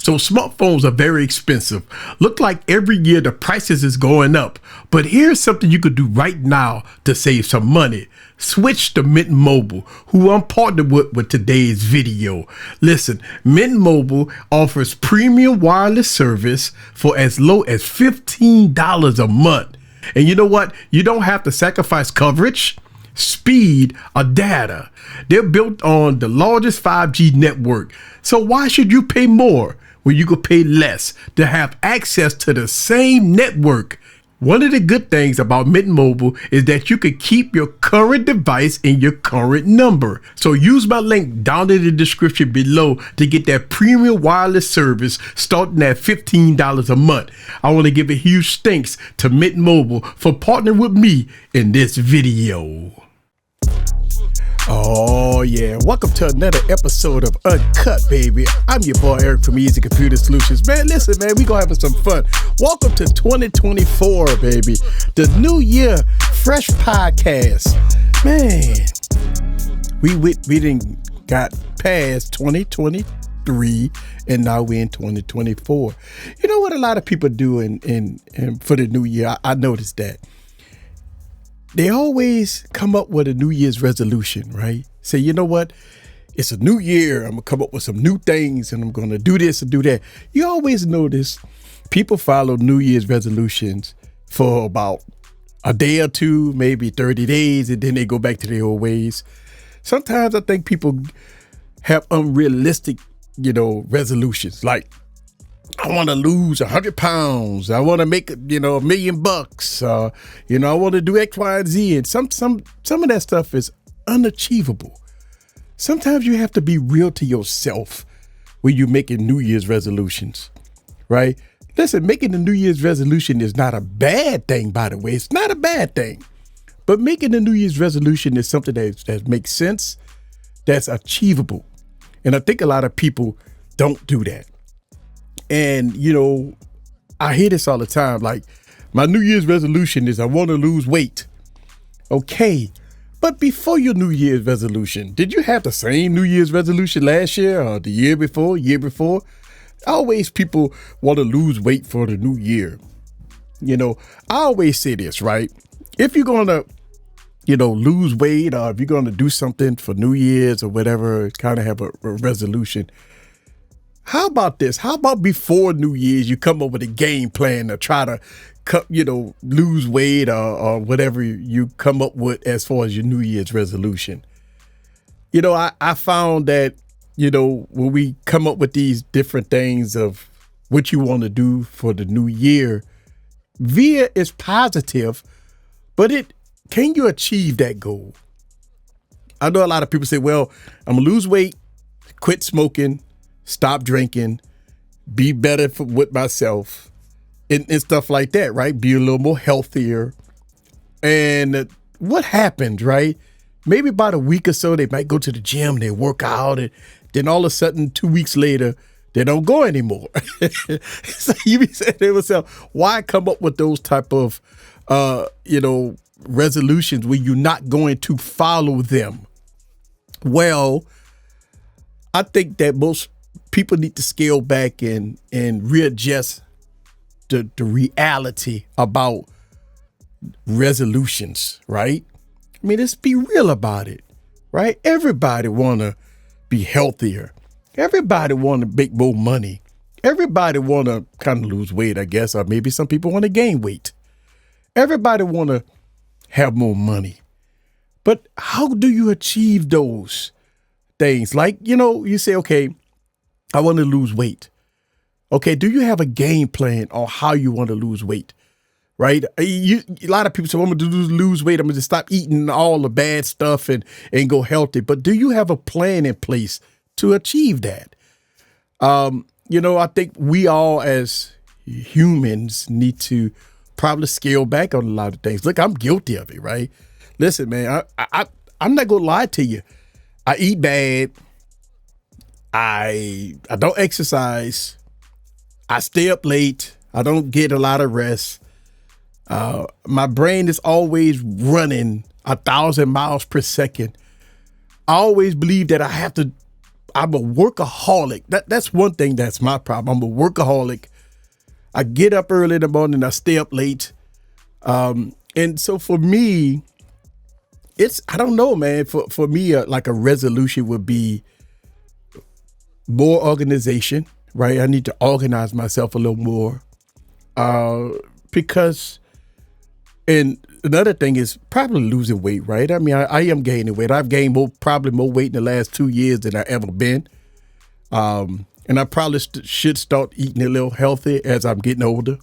So smartphones are very expensive. Look like every year the prices is going up. But here's something you could do right now to save some money. Switch to Mint Mobile, who I'm partnered with today's video. Listen, Mint Mobile offers premium wireless service for as low as $15 a month. And you know what? You don't have to sacrifice coverage, speed, or data. They're built on the largest 5G network. So why should you pay more when you could pay less to have access to the same network? One of the good things about Mint Mobile is that you can keep your current device in your current number. So use my link down in the description below to get that premium wireless service starting at $15 a month. I want to give a huge thanks to Mint Mobile for partnering with me in this video. Oh yeah, welcome to another episode of Uncut, baby. I'm your boy Eric from Easy Computer Solutions. Man, listen, man, we gonna have some fun. Welcome to 2024, baby. The new year, fresh podcast. Man, we didn't got past 2023 and now we're in 2024. You know what a lot of people do in for the new year? I noticed that. They always come up with a New Year's resolution, right? Say, you know what? It's a new year. I'm going to come up with some new things and I'm going to do this and do that. You always notice people follow New Year's resolutions for about a day or two, maybe 30 days, and then they go back to their old ways. Sometimes I think people have unrealistic, resolutions. Like, I want to lose 100 pounds. I want to make, $1 million. I want to do X, Y, and Z. And some of that stuff is unachievable. Sometimes you have to be real to yourself when you're making New Year's resolutions, right? Listen, making a New Year's resolution is not a bad thing, by the way. It's not a bad thing. But making a New Year's resolution is something that makes sense, that's achievable. And I think a lot of people don't do that. And, I hear this all the time. Like, my New Year's resolution is I want to lose weight. Okay. But before your New Year's resolution, did you have the same New Year's resolution last year or the year before? Always people want to lose weight for the new year. I always say this, right? If you're going to, lose weight or if you're going to do something for New Year's or whatever, kind of have a resolution. How about this? How about before New Year's, you come up with a game plan to try to lose weight or whatever you come up with as far as your New Year's resolution. I found that, when we come up with these different things of what you want to do for the new year, VIA is positive, but can you achieve that goal? I know a lot of people say, well, I'm gonna lose weight, quit smoking, stop drinking, be better with myself and stuff like that, right? Be a little more healthier. And what happened, right? Maybe about a week or so, they might go to the gym, they work out, and then all of a sudden, 2 weeks later, they don't go anymore. So you be saying to yourself, why come up with those type of, resolutions when you're not going to follow them? Well, I think that most people need to scale back and readjust the reality about resolutions, right? I mean, let's be real about it, right? Everybody want to be healthier. Everybody want to make more money. Everybody want to kind of lose weight, I guess, or maybe some people want to gain weight. Everybody want to have more money. But how do you achieve those things? Like, you say, okay, I want to lose weight. Okay, do you have a game plan on how you want to lose weight? Right? A lot of people say, well, I'm going to lose weight. I'm going to stop eating all the bad stuff and go healthy. But do you have a plan in place to achieve that? I think we all as humans need to probably scale back on a lot of things. Look, I'm guilty of it, right? Listen, man, I'm not going to lie to you. I eat bad. I don't exercise. I stay up late. I don't get a lot of rest. My brain is always running 1,000 miles per second. I always believe that I have to I'm a workaholic. That's one thing that's my problem. I'm a workaholic. I get up early in the morning. I stay up late. And so for me, I don't know, man. For me, like a resolution would be more organization, right? I need to organize myself a little more. Because, and another thing is probably losing weight, right? I mean, I am gaining weight. I've gained probably more weight in the last 2 years than I ever been. And I probably should start eating a little healthy as I'm getting older.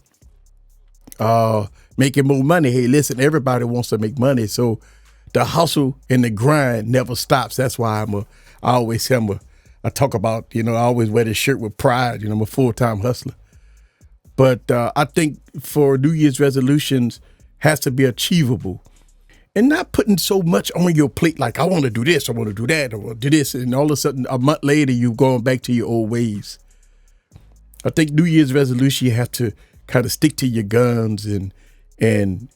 Making more money. Hey, listen, everybody wants to make money. So the hustle and the grind never stops. That's why I talk about, I always wear this shirt with pride. I'm a full-time hustler. But I think for New Year's resolutions has to be achievable and not putting so much on your plate. Like, I want to do this, I want to do that, I want to do this. And all of a sudden, a month later, you're going back to your old ways. I think New Year's resolution, you have to kind of stick to your guns and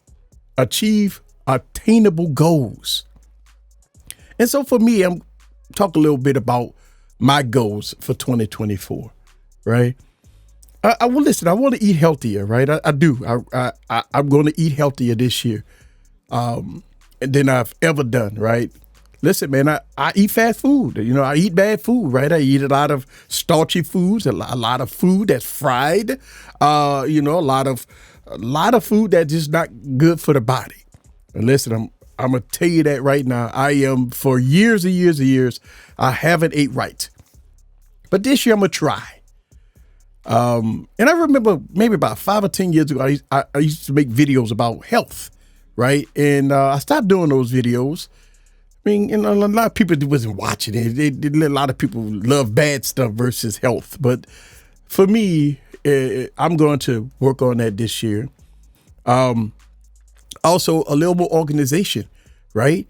achieve attainable goals. And so for me, I'm talking a little bit about my goals for 2024, right? I will listen. I want to eat healthier, right? I do. I'm going to eat healthier this year than I've ever done, right? Listen, man, I eat fast food. I eat bad food, right? I eat a lot of starchy foods, a lot of food that's fried, a lot of food that's just not good for the body. And listen, I'm going to tell you that right now. I am, for years and years and years, I haven't ate right. But this year I'm going to try. And I remember maybe about 5 or 10 years ago, I used to make videos about health, right? And I stopped doing those videos. I mean, a lot of people wasn't watching it. A lot of people love bad stuff versus health. But for me, I'm going to work on that this year. Also, a little more organization, right?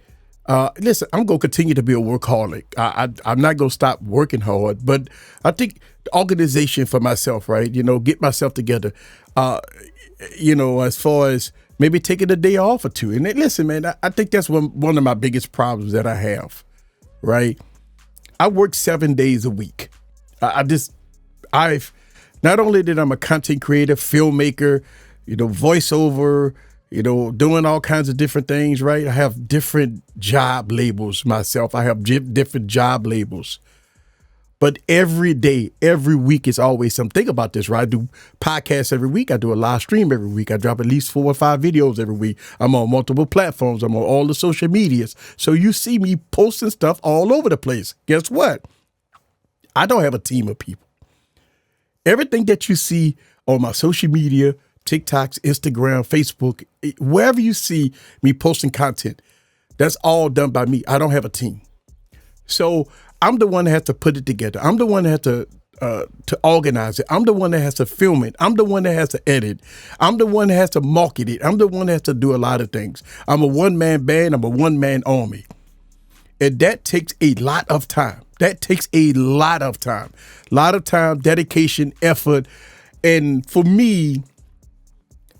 Listen, I'm going to continue to be a workaholic. I'm not going to stop working hard, but I think the organization for myself, right? Get myself together, as far as maybe taking a day off or two. And listen, man, I think that's one of my biggest problems that I have, right? I work 7 days a week. I've not only that I'm a content creator, filmmaker, voiceover, doing all kinds of different things, right? I have different job labels myself. I have different job labels. But every day, every week is always something. Think about this, right? I do podcasts every week. I do a live stream every week. I drop at least 4 or 5 videos every week. I'm on multiple platforms. I'm on all the social medias. So you see me posting stuff all over the place. Guess what? I don't have a team of people. Everything that you see on my social media, TikToks, Instagram, Facebook, wherever you see me posting content, that's all done by me. I don't have a team. So I'm the one that has to put it together. I'm the one that has to organize it. I'm the one that has to film it. I'm the one that has to edit. I'm the one that has to market it. I'm the one that has to do a lot of things. I'm a one-man band. I'm a one-man army. And that takes a lot of time. Dedication, effort. And for me,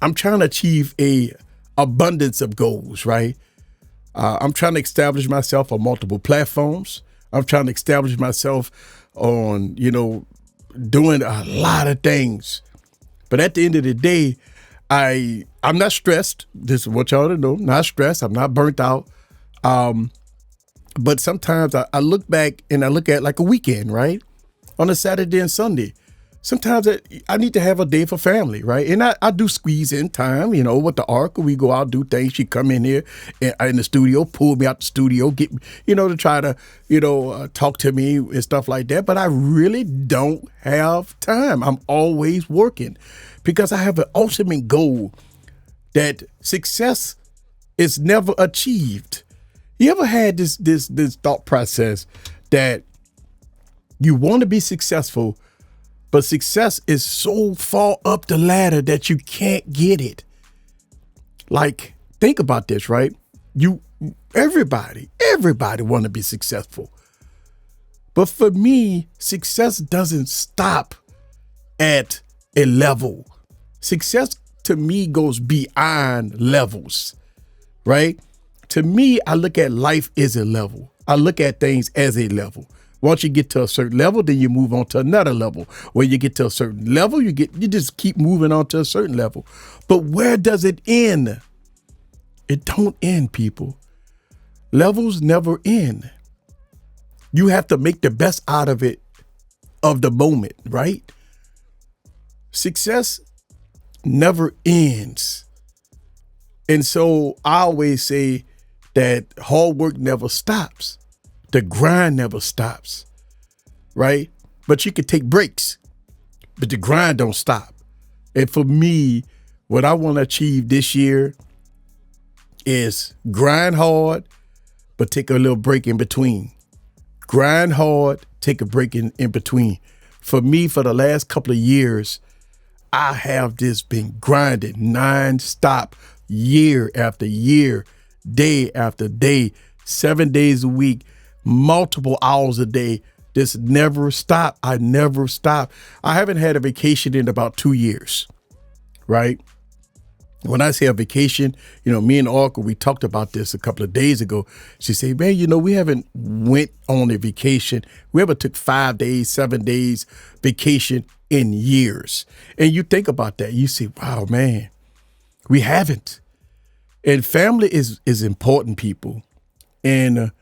I'm trying to achieve a abundance of goals, right? I'm trying to establish myself on multiple platforms. I'm trying to establish myself on, doing a lot of things. But at the end of the day, I'm not stressed. This is what y'all to know. Not stressed. I'm not burnt out. But sometimes I look back and I look at like a weekend, right? On a Saturday and Sunday. Sometimes I need to have a day for family, right? And I do squeeze in time, with the ARC. We go out, do things. She come in here in the studio, pull me out the studio, get me, to try to, talk to me and stuff like that. But I really don't have time. I'm always working because I have an ultimate goal that success is never achieved. You ever had this thought process that you want to be successful, but success is so far up the ladder that you can't get it? Like, think about this, right? Everybody want to be successful. But for me, success doesn't stop at a level. Success to me goes beyond levels, right? To me, I look at life as a level. I look at things as a level. Once you get to a certain level, then you move on to another level. When you get to a certain level, you just keep moving on to a certain level. But where does it end? It don't end, people. Levels never end. You have to make the best out of it, of the moment, right? Success never ends. And so I always say that hard work never stops. The grind never stops, right? But you can take breaks, but the grind don't stop. And for me, what I want to achieve this year is grind hard, but take a little break in between. Grind hard, take a break in between. For me, for the last couple of years, I have just been grinding non-stop, year after year, day after day, 7 days a week, multiple hours a day. This never stop. I never stop. I haven't had a vacation in about 2 years, right? When I say a vacation, me and Orca, we talked about this a couple of days ago. She said, man, we haven't went on a vacation. We ever took 5 days, 7 days vacation in years. And you think about that. You say, wow, man, we haven't. And family is important, people. And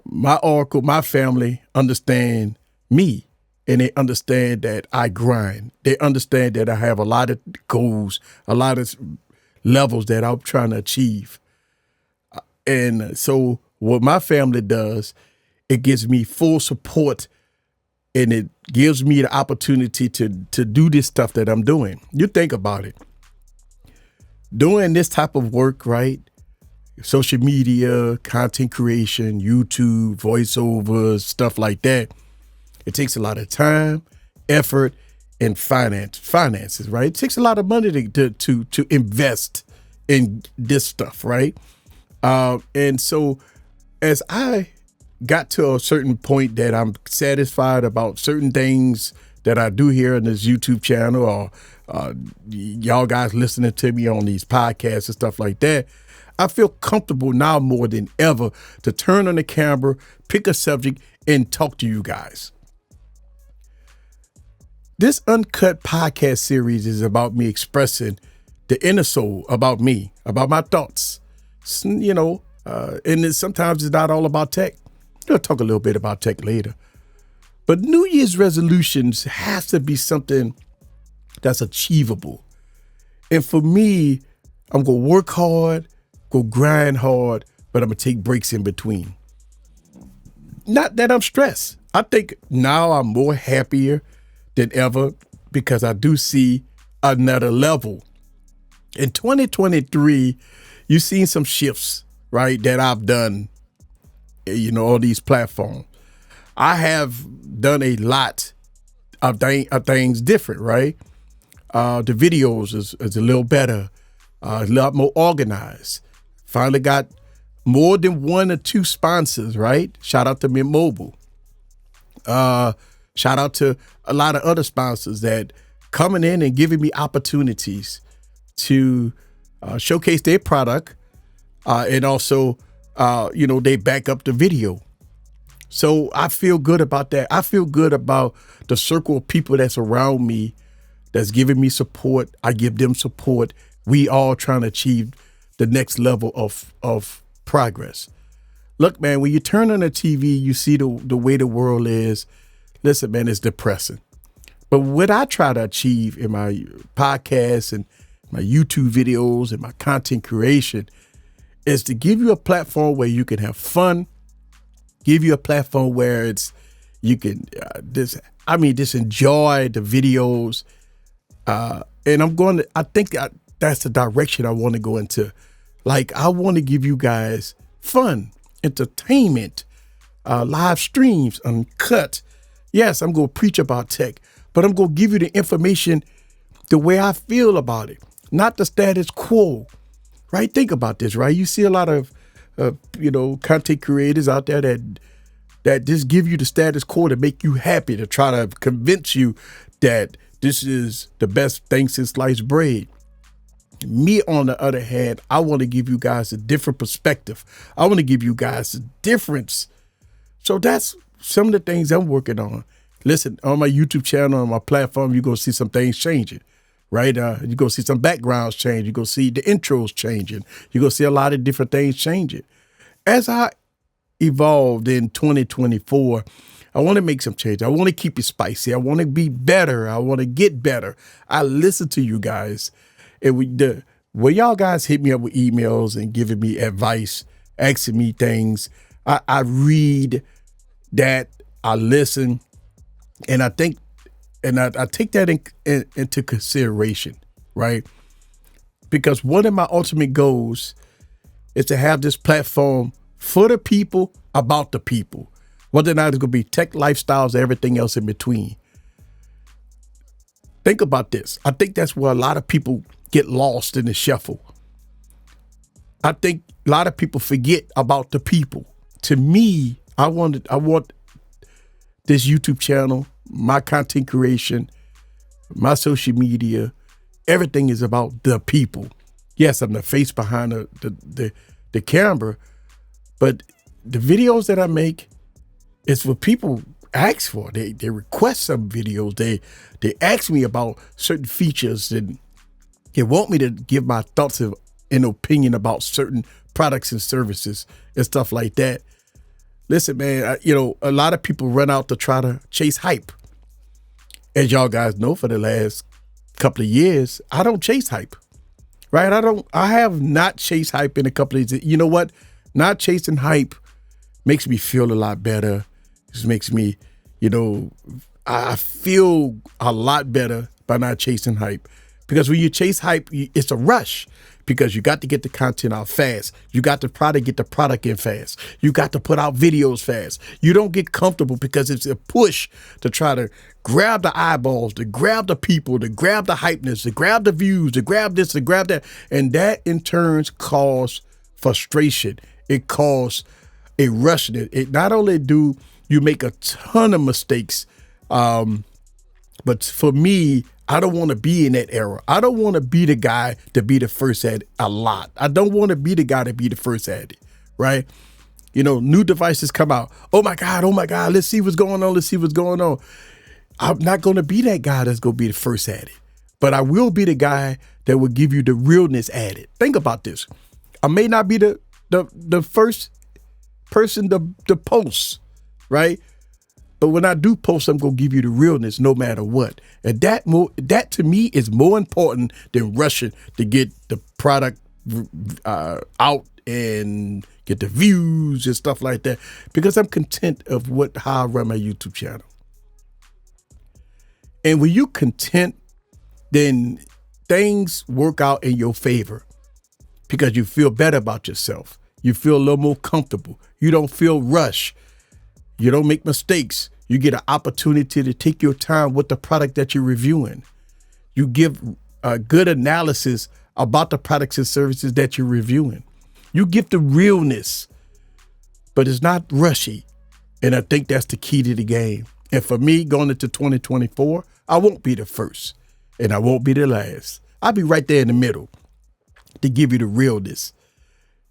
my Oracle, my family understand me, and they understand that I grind. They understand that I have a lot of goals, a lot of levels that I'm trying to achieve. And so what my family does, it gives me full support, and it gives me the opportunity to do this stuff that I'm doing. You think about it. Doing this type of work, right? Social media, content creation, YouTube, voiceovers, stuff like that. It takes a lot of time, effort, and finances, right? It takes a lot of money to invest in this stuff, right? And so as I got to a certain point that I'm satisfied about certain things that I do here on this YouTube channel, or y'all guys listening to me on these podcasts and stuff like that, I feel comfortable now more than ever to turn on the camera, pick a subject, and talk to you guys. This Uncut podcast series is about me expressing the inner soul, about me, about my thoughts, and sometimes it's not all about tech. We'll talk a little bit about tech later. But New Year's resolutions has to be something that's achievable. And for me, I'm going to work hard, go grind hard, but I'm going to take breaks in between. Not that I'm stressed. I think now I'm more happier than ever because I do see another level. In 2023, you've seen some shifts, right, that I've done, on these platforms. I have done a lot of things different, right? The videos is a little better, a lot more organized. Finally got more than 1 or 2 sponsors, right? Shout out to Mint Mobile. Shout out to a lot of other sponsors that coming in and giving me opportunities to showcase their product, and also, they back up the video. So I feel good about that. I feel good about the circle of people that's around me that's giving me support. I give them support. We all trying to achieve the next level of progress. Look, man, when you turn on the TV, you see the way the world is. Listen, man, it's depressing. But what I try to achieve in my podcasts and my YouTube videos and my content creation is to give you a platform where you can have fun, give you a platform where you can just enjoy the videos. And I think that's the direction I want to go into. Like, I want to give you guys fun, entertainment, live streams, uncut. Yes, I'm going to preach about tech, but I'm going to give you the information the way I feel about it, not the status quo, right? Think about this, right? You see a lot of, content creators out there that just give you the status quo to make you happy, to try to convince you that this is the best thing since sliced bread. Me, on the other hand, I want to give you guys a different perspective. I want to give you guys a difference. So that's some of the things I'm working on. Listen, on my YouTube channel, on my platform, you're going to see some things changing, right? You're going to see some backgrounds change. You're going to see the intros changing. You're going to see a lot of different things changing. As I evolved in 2024, I want to make some change. I want to keep it spicy. I want to be better. I want to get better. I listen to you guys. And when y'all guys hit me up with emails and giving me advice, asking me things, I read that, I listen, and I think, and I take that into consideration, right? Because one of my ultimate goals is to have this platform for the people, about the people, whether or not it's going to be tech, lifestyles, everything else in between. Think about this. I think that's where a lot of people get lost in the shuffle. I think a lot of people forget about the people. To me, I want this YouTube channel, my content creation, my social media, everything is about the people. Yes, I'm the face behind the camera, but the videos that I make is what people ask for. They request some videos. They ask me about certain features, and they want me to give my thoughts and opinion about certain products and services and stuff like that. Listen, man, a lot of people run out to try to chase hype. As y'all guys know, for the last couple of years, I don't chase hype, right? I have not chased hype in a couple of years. You know what? Not chasing hype makes me feel a lot better. It makes me, I feel a lot better by not chasing hype. Because when you chase hype, it's a rush, because you got to get the content out fast. You got to try to get the product in fast. You got to put out videos fast. You don't get comfortable because it's a push to try to grab the eyeballs, to grab the people, to grab the hypeness, to grab the views, to grab this, to grab that. And that in turn causes frustration. It causes a rush. It not only do you make a ton of mistakes, but for me, I don't want to be in that era. I don't want to be the guy to be the first at it a lot. I don't want to be the guy to be the first at it, right? New devices come out. Oh my God, let's see what's going on. I'm not going to be that guy that's going to be the first at it, but I will be the guy that will give you the realness at it. Think about this. I may not be the first person to post, right? But when I do post, I'm going to give you the realness no matter what. And that to me is more important than rushing to get the product out and get the views and stuff like that, because I'm content of how I run my YouTube channel. And when you're content, then things work out in your favor because you feel better about yourself. You feel a little more comfortable. You don't feel rushed. You don't make mistakes. You get an opportunity to take your time with the product that you're reviewing. You give a good analysis about the products and services that you're reviewing. You get the realness, but it's not rushy. And I think that's the key to the game. And for me, going into 2024, I won't be the first and I won't be the last. I'll be right there in the middle to give you the realness.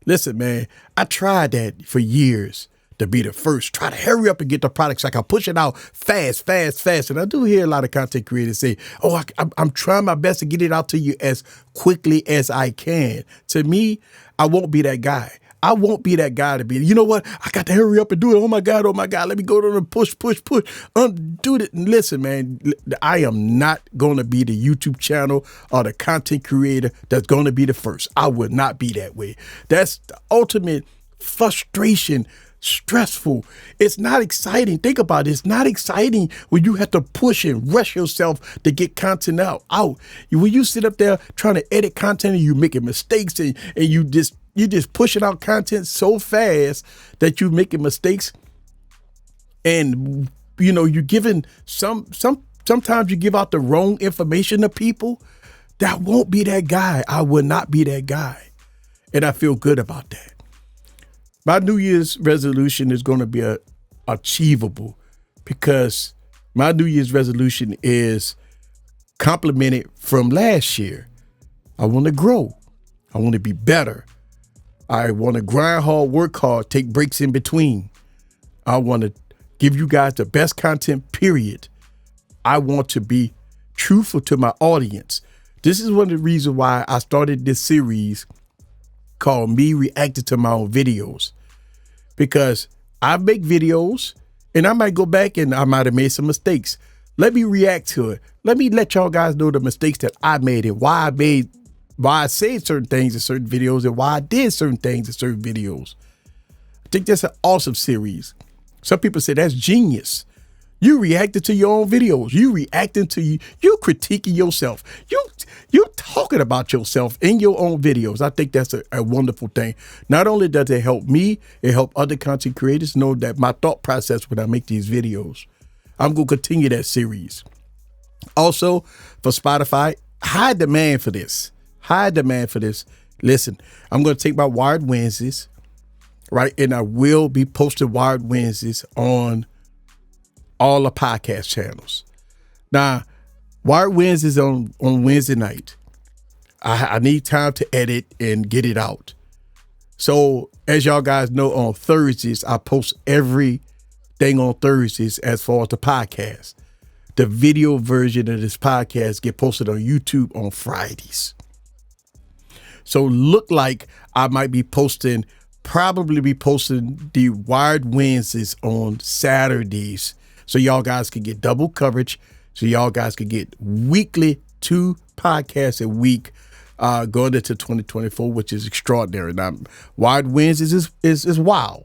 Listen, man, I tried that for years, to be the first, try to hurry up and get the products so I can push it out fast. And I do hear a lot of content creators say, oh, I'm trying my best to get it out to you as quickly as I can. To me, I won't be that guy. I won't be that guy to be, you know what? I got to hurry up and do it. Oh my God. Let me go to the push. Do it. And listen, man, I am not going to be the YouTube channel or the content creator that's going to be the first. I would not be that way. That's the ultimate frustration. Stressful. It's not exciting. Think about it. It's not exciting when you have to push and rush yourself to get content out. When you sit up there trying to edit content and you making mistakes and you just pushing out content so fast that you're making mistakes, and you're giving sometimes you give out the wrong information to people. That won't be that guy. I will not be that guy, and I feel good about that. My New Year's resolution is going to be achievable, because my New Year's resolution is complemented from last year. I want to grow. I want to be better. I want to grind hard, work hard, take breaks in between. I want to give you guys the best content, period. I want to be truthful to my audience. This is one of the reasons why I started this series called Me Reacting to My Own Videos, because I make videos and I might go back and I might have made some mistakes. Let me react to it. Let me let y'all guys know the mistakes that I made and why I said certain things in certain videos and why I did certain things in certain videos. I think that's an awesome series. Some people say that's genius. You reacted to your own videos. You reacting to you critiquing yourself. You talking about yourself in your own videos. I think that's a wonderful thing. Not only does it help me, it help other content creators know that my thought process when I make these videos. I'm going to continue that series. Also, for Spotify, high demand for this. High demand for this. Listen, I'm going to take my Wired Wednesdays, right? And I will be posting Wired Wednesdays on all the podcast channels. Now, Wired Wednesdays on Wednesday night. I need time to edit and get it out. So, as y'all guys know, on Thursdays, I post everything on Thursdays as far as the podcast. The video version of this podcast get posted on YouTube on Fridays. So look like I might be probably be posting the Wired Wednesdays on Saturdays. So y'all guys can get double coverage. So y'all guys can get weekly 2 podcasts a week going into 2024, which is extraordinary. Now, Wired Wednesdays is wild.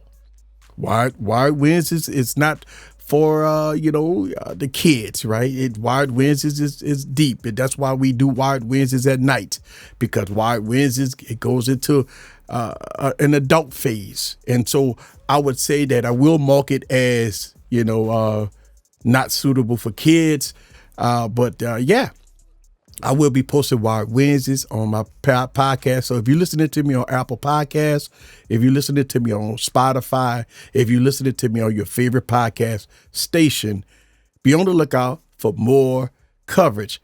Wired Wednesdays is not for the kids, right? Wired Wednesdays is deep, and that's why we do Wired Wednesdays at night, because Wired Wednesdays, it goes into an adult phase, and so I would say that I will mark it as not suitable for kids, but I will be posting Wired Wednesdays on my podcast. So if you're listening to me on Apple Podcasts, if you're listening to me on Spotify, if you're listening to me on your favorite podcast station, be on the lookout for more coverage.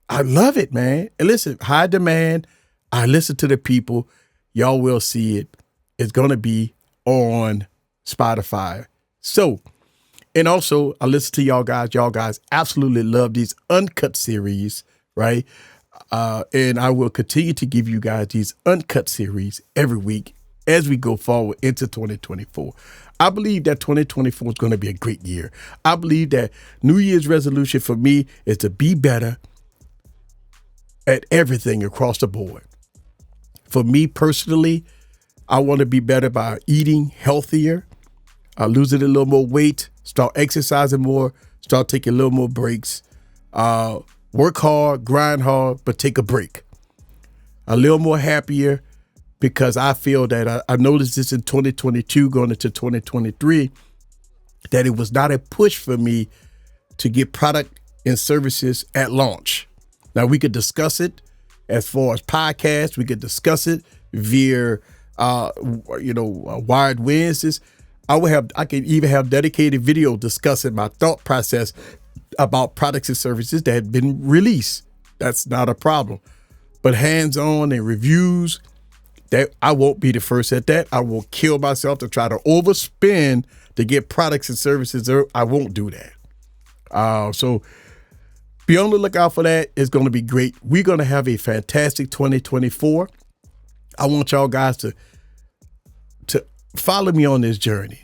I love it, man. And listen, high demand. I listen to the people. Y'all will see it. It's going to be on Spotify. So, and also I listen to y'all guys. Y'all guys absolutely love these uncut series, right? And I will continue to give you guys these uncut series every week as we go forward into 2024. I believe that 2024 is going to be a great year. I believe that New Year's resolution for me is to be better at everything across the board. For me personally, I want to be better by eating healthier, losing a little more weight, start exercising more, start taking a little more breaks, work hard, grind hard, but take a break. A little more happier, because I feel that I noticed this in 2022 going into 2023, that it was not a push for me to get product and services at launch. Now, we could discuss it as far as podcasts. We could discuss it via, Wired Wednesdays. I could even have dedicated video discussing my thought process about products and services that had been released. That's not a problem. But hands-on and reviews, that I won't be the first at that. I will kill myself to try to overspend to get products and services. I won't do that. So be on the lookout for that. It's going to be great. We're going to have a fantastic 2024. I want y'all guys to follow me on this journey.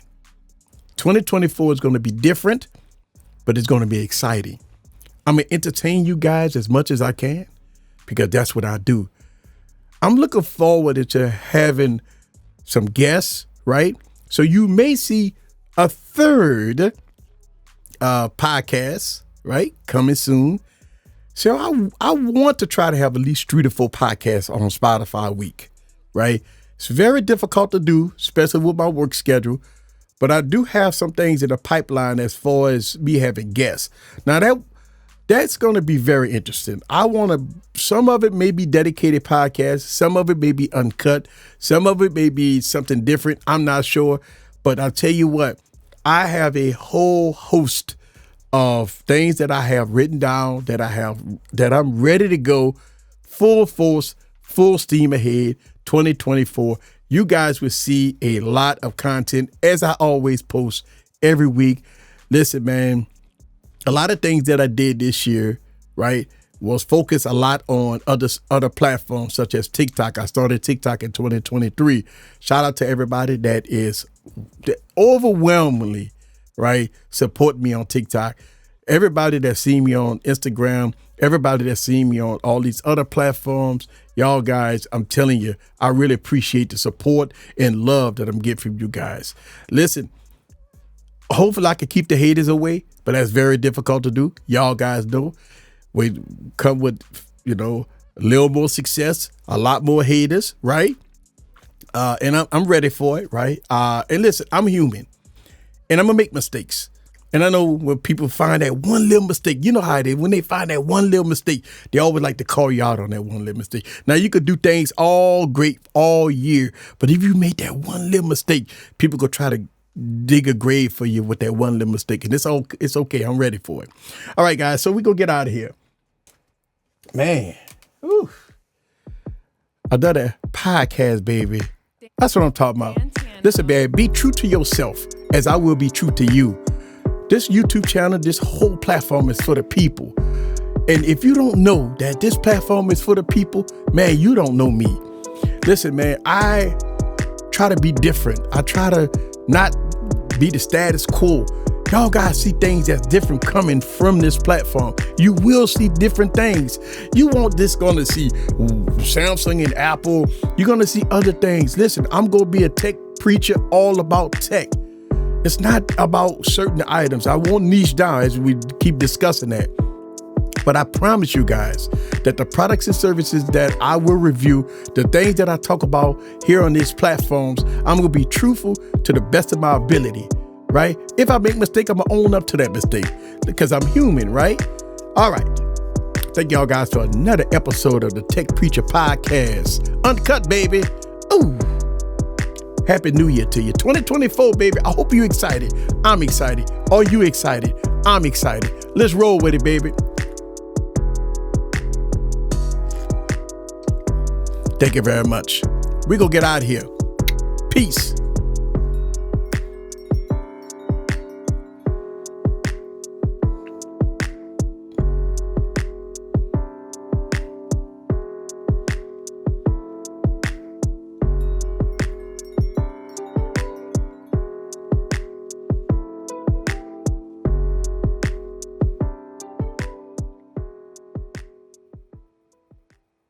2024 is going to be different, but it's going to be exciting. I'm going to entertain you guys as much as I can, because that's what I do. I'm looking forward to having some guests, right? So you may see a third podcast, right, coming soon. So I want to try to have at least 3 to 4 podcasts on Spotify a week, right? It's very difficult to do, especially with my work schedule. But I do have some things in the pipeline as far as me having guests. Now that's going to be very interesting. Some of it may be dedicated podcasts. Some of it may be uncut. Some of it may be something different. I'm not sure. But I'll tell you what, I have a whole host of things that I have written down that I'm ready to go full force, full steam ahead, 2024. You guys will see a lot of content, as I always post every week. Listen, man, a lot of things that I did this year, right, was focused a lot on other platforms such as TikTok. I started TikTok in 2023. Shout out to everybody that is overwhelmingly, right, support me on TikTok. Everybody that see me on Instagram, everybody that see me on all these other platforms, y'all guys, I'm telling you, I really appreciate the support and love that I'm getting from you guys. Listen, hopefully I can keep the haters away, but that's very difficult to do. Y'all guys know we come with, a little more success, a lot more haters, right? And I'm ready for it, right? And listen, I'm human and I'm gonna make mistakes. And I know when people find that one little mistake, you know how it is. When they find that one little mistake, they always like to call you out on that one little mistake. Now, you could do things all great all year, but if you made that one little mistake, people go try to dig a grave for you with that one little mistake. And it's okay. I'm ready for it. All right, guys. So we're going to get out of here. Man. Ooh. Another podcast, baby. That's what I'm talking about. Listen, baby, be true to yourself as I will be true to you. This YouTube channel, this whole platform is for the people. And if you don't know that this platform is for the people, man, you don't know me. Listen, man, I try to be different. I try to not be the status quo. Y'all guys see things that's different coming from this platform. You will see different things. You won't just going to see Samsung and Apple. You're going to see other things. Listen, I'm going to be a tech preacher all about tech. It's not about certain items. I won't niche down as we keep discussing that. But I promise you guys that the products and services that I will review, the things that I talk about here on these platforms, I'm going to be truthful to the best of my ability, right? If I make a mistake, I'm going to own up to that mistake because I'm human, right? All right. Thank y'all guys for another episode of the Tech Preacher Podcast. Uncut, baby. Ooh. Happy New Year to you. 2024, baby. I hope you're excited. I'm excited. Are you excited? I'm excited. Let's roll with it, baby. Thank you very much. We're going to get out of here. Peace.